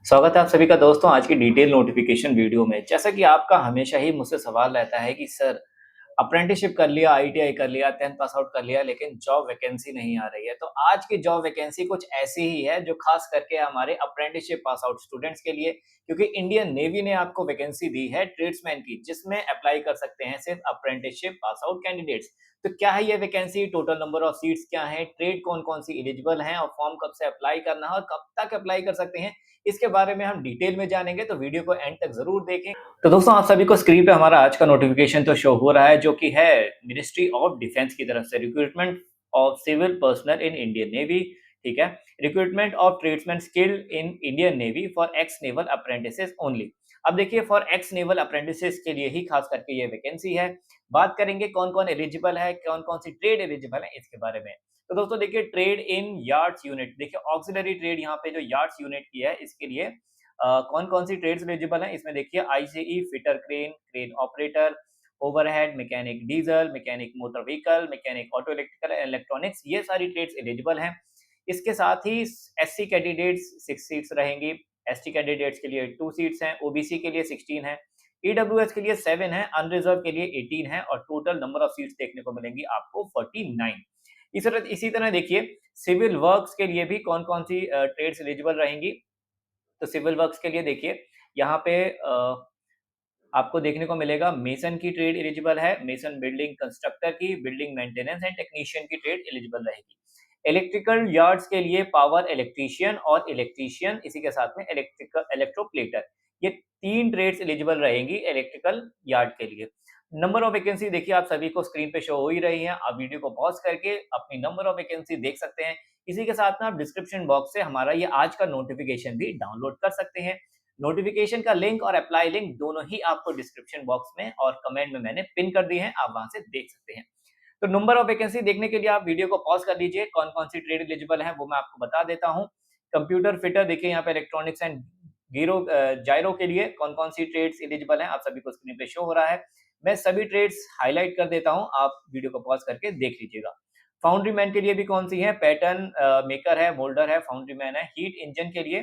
स्वागत है आप सभी का दोस्तों आज की डिटेल नोटिफिकेशन वीडियो में। जैसा कि आपका हमेशा ही मुझसे सवाल रहता है कि सर अप्रेंटिसशिप कर लिया, आईटीआई कर लिया, 10th पास आउट कर लिया लेकिन जॉब वैकेंसी नहीं आ रही है। तो आज की जॉब वैकेंसी कुछ ऐसी ही है जो खास करके हमारे अप्रेंटिसशिप पास आउट स्टूडेंट्स के लिए, क्योंकि इंडियन नेवी ने आपको वैकेंसी दी है ट्रेड्समैन की, जिसमें अप्लाई कर सकते हैं सिर्फ अप्रेंटिसशिप पास आउट कैंडिडेट्स। तो क्या है ये vacancy, total number of seats क्या है, ट्रेड कौन-कौन सी एलिजिबल हैं और फॉर्म कब से अप्लाई करना है और कब तक अप्लाई कर सकते हैं, इसके बारे में हम डिटेल में जानेंगे। तो वीडियो को एंड तक जरूर देखें। तो दोस्तों आप सभी को स्क्रीन पे हमारा आज का नोटिफिकेशन तो शो हो रहा है, जो कि है मिनिस्ट्री ऑफ डिफेंस की तरफ से, recruitment of civil personnel in Indian navy. ठीक है, recruitment of tradesman skilled in Indian navy for ex naval apprentices only. अब देखिए, फॉर एक्स नेवल अप्रेंटिसेस के लिए ही खास करके ये वैकेंसी है। बात करेंगे कौन कौन एलिजिबल है, कौन कौन सी ट्रेड एलिजिबल है, इसके बारे में। तो दोस्तों देखिए, ट्रेड इन यार्ड्स यूनिट, देखिए ऑक्सिलरी ट्रेड यहाँ पे जो यार्ड्स यूनिट की है, इसके लिए कौन-कौन सी ट्रेड्स एलिजिबल हैं, इसमें देखिए ICE, fitter crane, crane operator, overhead mechanic diesel, mechanic motor vehicle, mechanic auto electrical electronics, ये सारी ट्रेड्स एलिजिबल हैं। इसके साथ ही एससी कैंडिडेट्स 6 सीट्स रहेंगी, एसटी कैंडिडेट्स के लिए 2 सीट्स हैं, ओबीसी के लिए 16 है, ईडब्ल्यूएस के लिए 7 है, अनरिजर्व के लिए 18 है और टोटल नंबर ऑफ सीट्स देखने को मिलेंगी आपको 49। इसी तरह देखिए, सिविल वर्क्स के लिए भी कौन-कौन सी ट्रेड्स एलिजिबल रहेंगी। तो सिविल वर्क्स के लिए देखिए, यहाँ पे आपको देखने को मिलेगा मेसन की ट्रेड एलिजिबल है, मेसन बिल्डिंग कंस्ट्रक्टर की, बिल्डिंग मेंटेनेंस एंड टेक्नीशियन की ट्रेड एलिजिबल रहेगी। इलेक्ट्रिकल यार्ड्स के लिए पावर इलेक्ट्रीशियन और इलेक्ट्रीशियन, इसी के साथ में इलेक्ट्रिकल इलेक्ट्रोप्लेटर, ये 3 ट्रेड्स एलिजिबल रहेंगी इलेक्ट्रिकल यार्ड के लिए। नंबर ऑफ वैकेंसी देखिए आप सभी को स्क्रीन पे शो हो ही रही है। आप वीडियो को पॉज़ करके अपनी नंबर ऑफ वैकेंसी देख सकते हैं। इसी के साथ में आप डिस्क्रिप्शन बॉक्स से हमारा ये आज का नोटिफ़िकेशन भी डाउनलोड कर सकते हैं। नोटिफिकेशन का लिंक और अप्लाई लिंक दोनों ही आपको डिस्क्रिप्शन बॉक्स में और कमेंट में मैंने पिन कर दिए हैं, आप वहां से देख सकते हैं। तो नंबर ऑफ वैकेंसी देखने के लिए आप वीडियो को पॉज कर लीजिए। कौन कौन सी ट्रेड एलिजिबल है वो मैं आपको बता देता हूँ। कंप्यूटर फिटर, देखिए यहाँ पे इलेक्ट्रॉनिक्स एंड गिरो जायरो के लिए कौन कौन सी ट्रेड्स एलिजिबल हैं, आप सभी को स्क्रीन पे शो हो रहा है। मैं सभी ट्रेड्स हाईलाइट कर देता हूँ, आप वीडियो को पॉज करके देख लीजिएगा। फाउंड्री मैन के लिए भी कौन सी है, पैटर्न मेकर है, मोल्डर है, फाउंड्री मैन है। हीट इंजन के लिए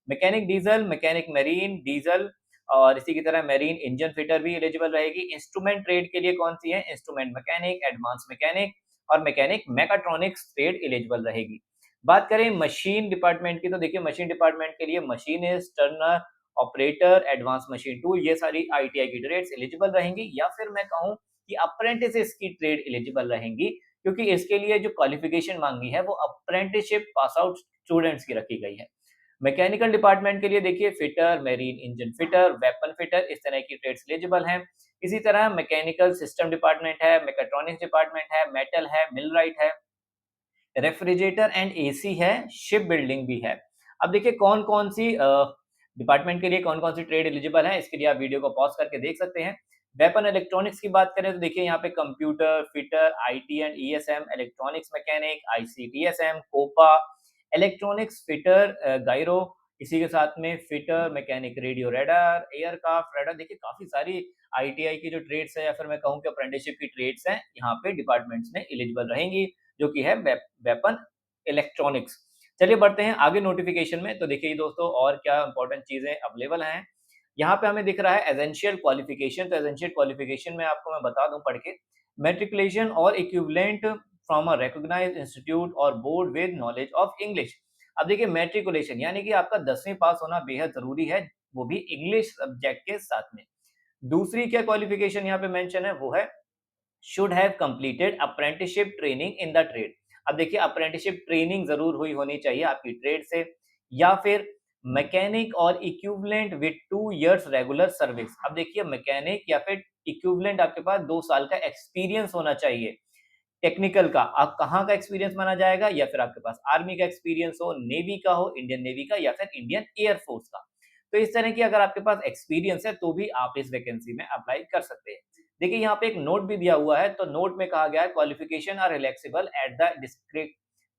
mechanic diesel, mechanic marine diesel और इसी की तरह मैरीन इंजन फिटर भी एलिजिबल रहेगी। इंस्ट्रूमेंट ट्रेड के लिए कौन सी है, इंस्ट्रूमेंट मैकेनिक, एडवांस मैकेनिक और मैकेनिक मैकाट्रॉनिक्स ट्रेड एलिजिबल रहेगी। बात करें मशीन डिपार्टमेंट की, तो देखिए मशीन डिपार्टमेंट के लिए machinist, Turner, operator, advance machine tool, ये सारी आईटीआई की ट्रेड्स एलिजिबल रहेंगी। या फिर मैं कहूँ कि अप्रेंटिसेस की ट्रेड एलिजिबल रहेंगी, क्योंकि इसके लिए जो क्वालिफिकेशन मांगी है वो अप्रेंटिसशिप पास आउट स्टूडेंट्स की रखी गई है। मैकेनिकल डिपार्टमेंट के लिए देखिए fitter, marine engine fitter, weapon fitter, इस तरह की ट्रेड्स एलिजिबल हैं। इसी तरह मैकेनिकल सिस्टम डिपार्टमेंट है, मैकेट्रॉनिक्स डिपार्टमेंट है, मेटल है, मिलराइट है, रेफ्रिजरेटर एंड एसी है, शिप बिल्डिंग भी है। अब देखिए कौन-कौन सी डिपार्टमेंट के लिए कौन-कौन सी ट्रेड एलिजिबल है, इसके लिए आप वीडियो को पॉज़ करके देख सकते हैं। वेपन इलेक्ट्रॉनिक्स की बात करें तो देखिए यहाँ पे computer, fitter, IT and ESM, electronics mechanic, ICTSM, COPA, electronics fitter gyro, इसी के साथ में fitter, mechanic radio radar, aircraft radar, देखिए काफ़ी सारी आईटीआई की जो ट्रेड्स है या फिर मैं कहूँ कि अप्रेंटिसशिप की ट्रेड्स हैं, यहाँ पे डिपार्टमेंट्स में एलिजिबल रहेंगी, जो कि है वेपन इलेक्ट्रॉनिक्स। चलिए बढ़ते हैं आगे नोटिफिकेशन में। तो देखिए दोस्तों और क्या इंपॉर्टेंट चीजें अवेलेबल हैं। यहाँ पे हमें दिख रहा है एसेंशियल क्वालिफिकेशन। तो एसेंशियल क्वालिफिकेशन में आपको मैं बता दूं पढ़ के, मेट्रिकुलेशन और equivalent from a recognised institute और board with knowledge of English. अब देखिए मेट्रिकुलेशन यानी कि आपका 10वीं पास होना बेहद जरूरी है, वो भी इंग्लिश सब्जेक्ट के साथ में। दूसरी क्या क्वालिफिकेशन यहाँ पे मेंशन है वो है should have completed apprenticeship training in the trade. अब देखिए अप्रेंटिसशिप ट्रेनिंग जरूर हुई होनी चाहिए आपकी ट्रेड से, या फिर मैकेनिक और equivalent with 2 years regular service. अब देखिए मैकेनिक या फिर इक्विवेलेंट आपके पास 2 साल का एक्सपीरियंस होना चाहिए। टेक्निकल का आप कहाँ का एक्सपीरियंस माना जाएगा, या फिर आपके पास आर्मी का एक्सपीरियंस हो, नेवी का हो, इंडियन नेवी का या फिर इंडियन एयरफोर्स का। तो इस तरह की अगर आपके पास एक्सपीरियंस है तो भी आप इस वैकेंसी में अप्लाई कर सकते हैं। देखिए यहाँ पे एक नोट भी दिया हुआ है, तो नोट में कहा गया है qualification are relaxable at the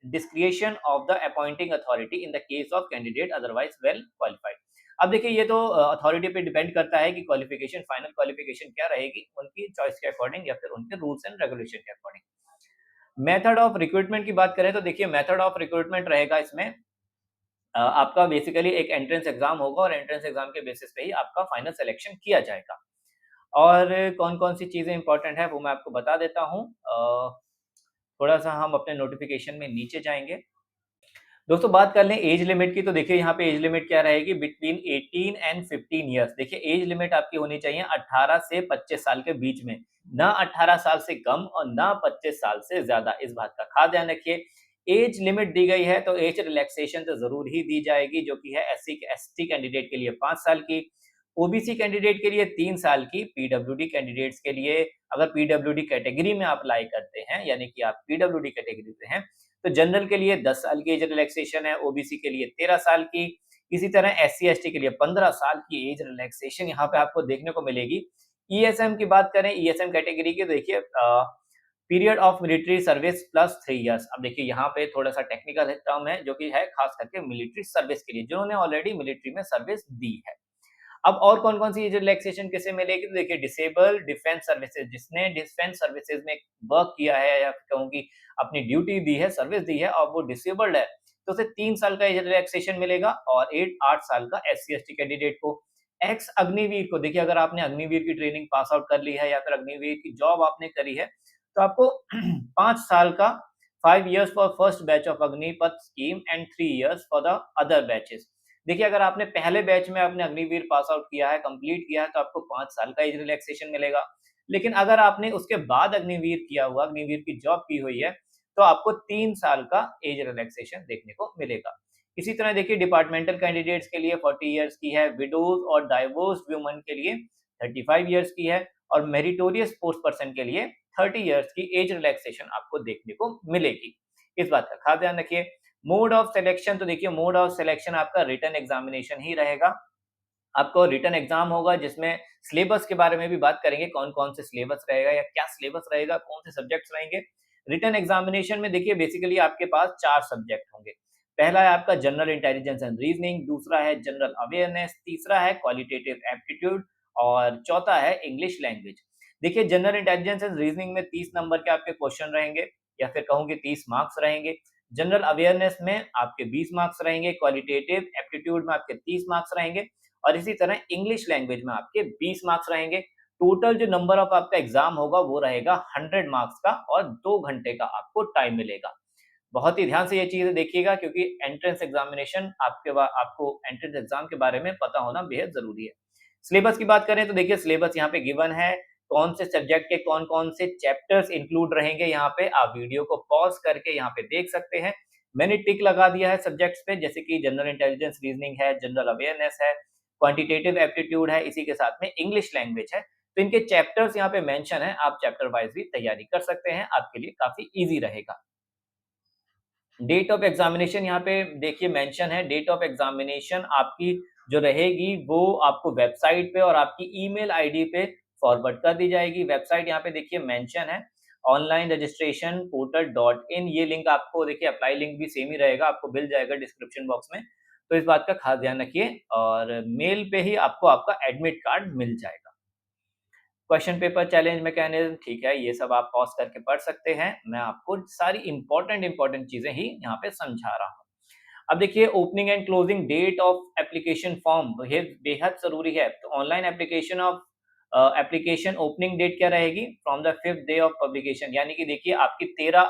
discretion of the appointing authority in the case of candidate otherwise well qualified. अब देखिए ये तो अथॉरिटी पे डिपेंड करता है कि क्वालिफिकेशन, फाइनल क्वालिफिकेशन क्या रहेगी उनकी चॉइस के अकॉर्डिंग या फिर उनके रूल्स एंड रेगुलेशन के अकॉर्डिंग। मेथड ऑफ रिक्रूटमेंट की बात करें तो देखिए मेथड ऑफ रिक्रूटमेंट रहेगा इसमें आपका बेसिकली एक एंट्रेंस एग्ज़ाम होगा और एंट्रेंस एग्ज़ाम के बेसिस पे ही आपका फाइनल सिलेक्शन किया जाएगा। और कौन-कौन सी चीज़ें इम्पोर्टेंट है वो मैं आपको बता देता हूँ। थोड़ा-सा हम अपने नोटिफ़िकेशन में नीचे जाएँगे। दोस्तों बात कर लें एज लिमिट की तो देखिए यहाँ पे एज लिमिट क्या रहेगी बिटवीन 18 एंड 15 इयर्स। देखिए एज लिमिट आपकी होनी चाहिए 18 से 25 साल के बीच में, ना 18 साल से कम और ना 25 साल से ज़्यादा, इस बात का खास ध्यान रखिए। एज लिमिट दी गई है तो एज रिलैक्सेशन तो ज़रूर ही दी जाएगी जो कि है एससी एसटी कैंडिडेट के लिए 5 साल की, ओबीसी कैंडिडेट के लिए 3 साल की, पीडब्ल्यूडी कैंडिडेट्स के लिए अगर पीडब्ल्यूडी कैटेगरी में आप अप्लाई करते हैं, यानी कि आप पीडब्ल्यूडी कैटेगरी से हैं, तो जनरल के लिए 10 साल की एज रिलैक्सेशन है, ओबीसी के लिए 13 साल की, इसी तरह एससी-एसटी के लिए 15 साल की एज रिलैक्सेशन यहाँ पे आपको देखने को मिलेगी। ईएसएम की बात करें, ईएसएम कैटेगरी की देखिए period of military service plus 3 years. अब देखिए यहाँ पे थोड़ा-सा टेक्निकल टर्म है जो कि है खास करके मिलिट्री सर्विस के लिए, जिन्होंने ऑलरेडी मिलिट्री में सर्विस दी है। अब और कौन-कौन सी जो रिलैक्सेशन किसे मिलेगी? तो देखिए डिसेबल डिफेंस सर्विसेज़ जिसने डिफेंस सर्विसेज़ में वर्क किया है या कहूँ कि अपनी ड्यूटी दी है, सर्विस दी है और वो डिसेबल्ड है, तो उसे 3 साल का एज रिलैक्सेशन मिलेगा और 8 साल का एससी-एसटी कैंडिडेट को। एक्स अग्निवीर को देखिए अगर आपने अग्निवीर की ट्रेनिंग पास आउट कर ली है या फिर अग्निवीर की जॉब आपने करी है, तो आपको 5 साल का 5 years for first batch of Agnipath scheme and 3 years for the other batches. देखिए, अगर आपने पहले बैच में आपने अग्निवीर पास आउट किया है, कंप्लीट किया है, तो आपको 5 साल का एज रिलैक्सेशन मिलेगा। लेकिन अगर आपने उसके बाद अग्निवीर किया हुआ, अग्निवीर की जॉब की हुई है, तो आपको 3 साल का एज रिलैक्सेशन देखने को मिलेगा। इसी तरह देखिए डिपार्टमेंटल कैंडिडेट्स के लिए 40 इयर्स की है, विडोज़ और डाइवोर्स्ड वुमन के लिए 35 इयर्स की है और मेरिटोरियस स्पोर्ट्स पर्सन के लिए 30 इयर्स की एज रिलैक्सेशन आपको देखने को मिलेगी। इस बात का खास ध्यान रखिए। मोड ऑफ सिलेक्शन तो देखिए मोड ऑफ सिलेक्शन आपका रिटन एग्जामिनेशन ही रहेगा। आपको रिटन एग्जाम होगा जिसमें सिलेबस के बारे में भी बात करेंगे, कौन-कौन से सिलेबस रहेगा या क्या सिलेबस रहेगा, कौन से सब्जेक्ट्स रहेंगे। रिटन एग्जामिनेशन में देखिए बेसिकली आपके पास 4 सब्जेक्ट होंगे। पहला है आपका जनरल इंटेलिजेंस एंड रीजनिंग, दूसरा है जनरल अवेयरनेस, तीसरा है क्वालिटेटिव एप्टीट्यूड और चौथा है इंग्लिश लैंग्वेज। देखिए जनरल इंटेलिजेंस एंड रीजनिंग में 30 नंबर के आपके क्वेश्चन रहेंगे या फिर कहूँ कि 30 मार्क्स रहेंगे। जनरल अवेयरनेस में आपके 20 मार्क्स रहेंगे, क्वालिटेटिव एप्टीट्यूड में आपके 30 मार्क्स रहेंगे और इसी तरह इंग्लिश लैंग्वेज में आपके 20 मार्क्स रहेंगे। टोटल जो नंबर ऑफ आपका एग्जाम होगा वो रहेगा 100 मार्क्स का और 2 घंटे का आपको टाइम मिलेगा। बहुत ही ध्यान से ये चीज़ें देखिएगा क्योंकि एंट्रेंस एग्जामिनेशन आपको एंट्रेंस एग्जाम के बारे में पता होना बेहद ज़रूरी है। सिलेबस की बात करें तो देखिए सिलेबस यहाँ पे गिवन है, कौन से सब्जेक्ट के कौन-कौन से चैप्टर्स इंक्लूड रहेंगे यहाँ पे आप वीडियो को पॉज़ करके यहाँ पे देख सकते हैं। मैंने टिक लगा दिया है सब्जेक्ट्स पे जैसे कि जनरल इंटेलिजेंस रीजनिंग है, जनरल अवेयरनेस है, क्वांटिटेटिव एप्टीट्यूड है, इसी के साथ में इंग्लिश लैंग्वेज है। तो इनके चैप्टर्स यहाँ पे मेंशन है, आप चैप्टर वाइज़ भी तैयारी कर सकते हैं, आपके लिए काफ़ी ईज़ी रहेगा। डेट ऑफ एग्जामिनेशन यहाँ पे देखिए मेंशन है, डेट ऑफ एग्जामिनेशन आपकी जो रहेगी वो आपको वेबसाइट पे और आपकी ईमेल आईडी पे फॉरवर्ड कर दी जाएगी। वेबसाइट यहाँ पे देखिए मेंशन है online registration portal dot in. ये लिंक आपको देखिए अप्लाई लिंक भी सेम ही रहेगा, आपको मिल जाएगा डिस्क्रिप्शन बॉक्स में। तो इस बात का खास ध्यान रखिए और मेल पे ही आपको आपका एडमिट कार्ड मिल जाएगा। क्वेश्चन पेपर चैलेंज मैकेनिज्म ठीक है, ये सब आप पॉज़ करके पढ़ सकते हैं। मैं आपको सारी इम्पोर्टेंट चीज़ें ही यहाँ पे समझा रहा हूँ। अब देखिए opening and closing date of application form बेहद बेहद ज़रूरी है। तो online application of application opening date क्या रहेगी? From the 5th day of publication यानी कि देखिए आपकी 13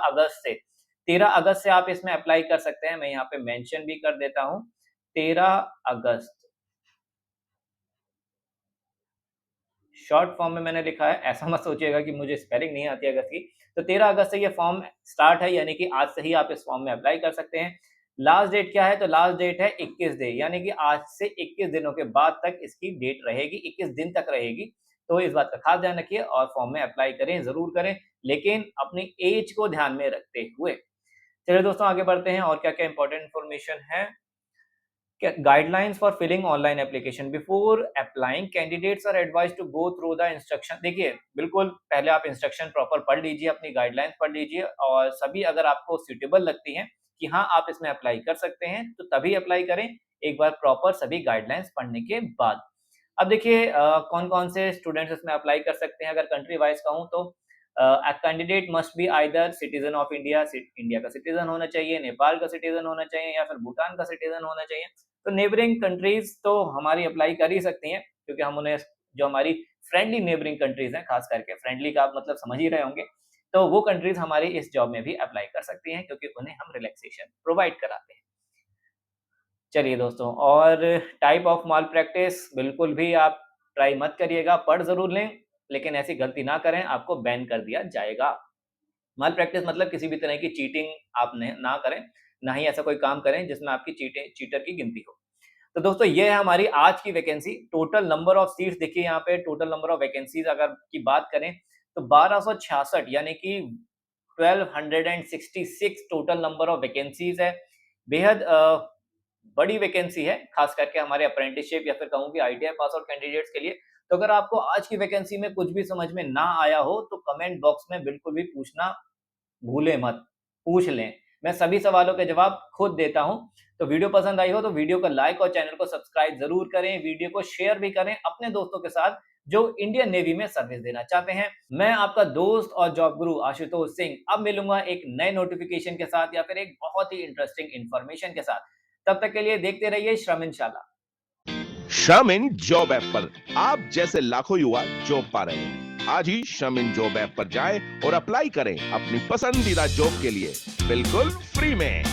अगस्त से आप इसमें अप्लाई कर सकते हैं। मैं यहाँ पे मेंशन भी कर देता हूँ, 13 अगस्त। शॉर्ट फॉर्म में मैंने लिखा है, ऐसा मत सोचिएगा कि मुझे स्पेलिंग नहीं आती है अगस्त की। तो 13 अगस्त से ये फॉर्म स्टार्ट है यानी कि आज से ही आप इस फॉर्म में अप्लाई कर सकते हैं। लास्ट डेट क्या है? तो लास्ट डेट है 21 डे यानी कि आज से 21 दिनों के बाद तक इसकी डेट रहेगी, 21 दिन तक रहेगी। तो इस बात का खास ध्यान रखिए और फॉर्म में अप्लाई करें, ज़रूर करें, लेकिन अपनी ऐज को ध्यान में रखते हुए। चलिए दोस्तों आगे बढ़ते हैं और क्या-क्या इम्पोर्टेंट इन्फॉर्मेशन है। Guidelines for filling online application before applying candidates are advised to go through the instruction. देखिए बिल्कुल पहले आप इंस्ट्रक्शन प्रॉपर पढ़ लीजिए, अपनी गाइडलाइंस पढ़ लीजिए और सभी अगर आपको सूटेबल लगती हैं कि हाँ आप इसमें अप्लाई कर सकते हैं तो तभी अप्लाई करें, एक बार प्रॉपर सभी गाइडलाइंस पढ़ने के बाद। अब देखिए कौन कौन से स्टूडेंट्स इसमें अप्लाई कर सकते हैं, अगर कंट्री वाइज कहूँ तो candidate must be either citizen of India, India का सिटीजन होना चाहिए, नेपाल का सिटीजन होना चाहिए या फिर भूटान का सिटीजन होना चाहिए। तो नेबरिंग कंट्रीज तो हमारी अप्लाई कर ही सकती हैं, क्योंकि हम उन्हें, जो हमारी फ्रेंडली नेबरिंग कंट्रीज हैं, खास करके फ्रेंडली का आप मतलब समझ ही रहे होंगे, तो वो कंट्रीज हमारी इस जॉब में भी अप्लाई कर सकती हैं, क्योंकि उन्हें हम रिलैक्सेशन प्रोवाइड कराते हैं। चलिए दोस्तों, और टाइप ऑफ माल प्रैक्टिस बिल्कुल भी आप ट्राई मत करिएगा, पढ़ ज़रूर लें, लेकिन ऐसी गलती ना करें, आपको बैन कर दिया जाएगा। माल प्रैक्टिस मतलब किसी भी तरह की चीटिंग आप ना करें, ना ही ऐसा कोई काम करें जिसमें आपकी चीटर की गिनती हो। तो दोस्तों, ये है हमारी आज की vacancy. Total number of seats देखिए यहाँ पे, टोटल नंबर ऑफ वैकेंसीज अगर की बात करें तो 1266 यानी कि 1266 टोटल नंबर ऑफ वैकेंसीज है। बेहद बड़ी वैकेंसी है, खास करके हमारे अप्रेंटिसशिप या फिर कहूँ कि आईटीआई पास आउट कैंडिडेट्स के लिए। तो अगर आपको आज की वैकेंसी में कुछ भी समझ में ना आया हो तो कमेंट बॉक्स में बिल्कुल भी पूछना भूलें मत, पूछ लें। मैं सभी सवालों के जवाब खुद देता हूँ। तो वीडियो पसंद आई हो तो वीडियो को लाइक और चैनल को सब्सक्राइब ज़रूर करें। वीडियो को शेयर भी करें अपने दोस्तों के साथ जो इंडियन नेवी में सर्विस देना चाहते हैं। मैं आपका दोस्त और जॉब गुरु आशुतोष सिंह अब मिलूंगा एक नए नोटिफिकेशन के साथ या फिर एक बहुत ही इंटरेस्टिंग इन्फॉर्मेशन के साथ। तब तक के लिए देखते रहिए श्रम इंशाल्लाह। श्रम इन जॉब ऐप पर आप जैसे लाखों युवा जॉब पा रहे हैं। आज ही श्रम इन जॉब ऐप पर जाएं और अप्लाई करें अपनी पसंदीदा जॉब के लिए बिल्कुल फ्री में।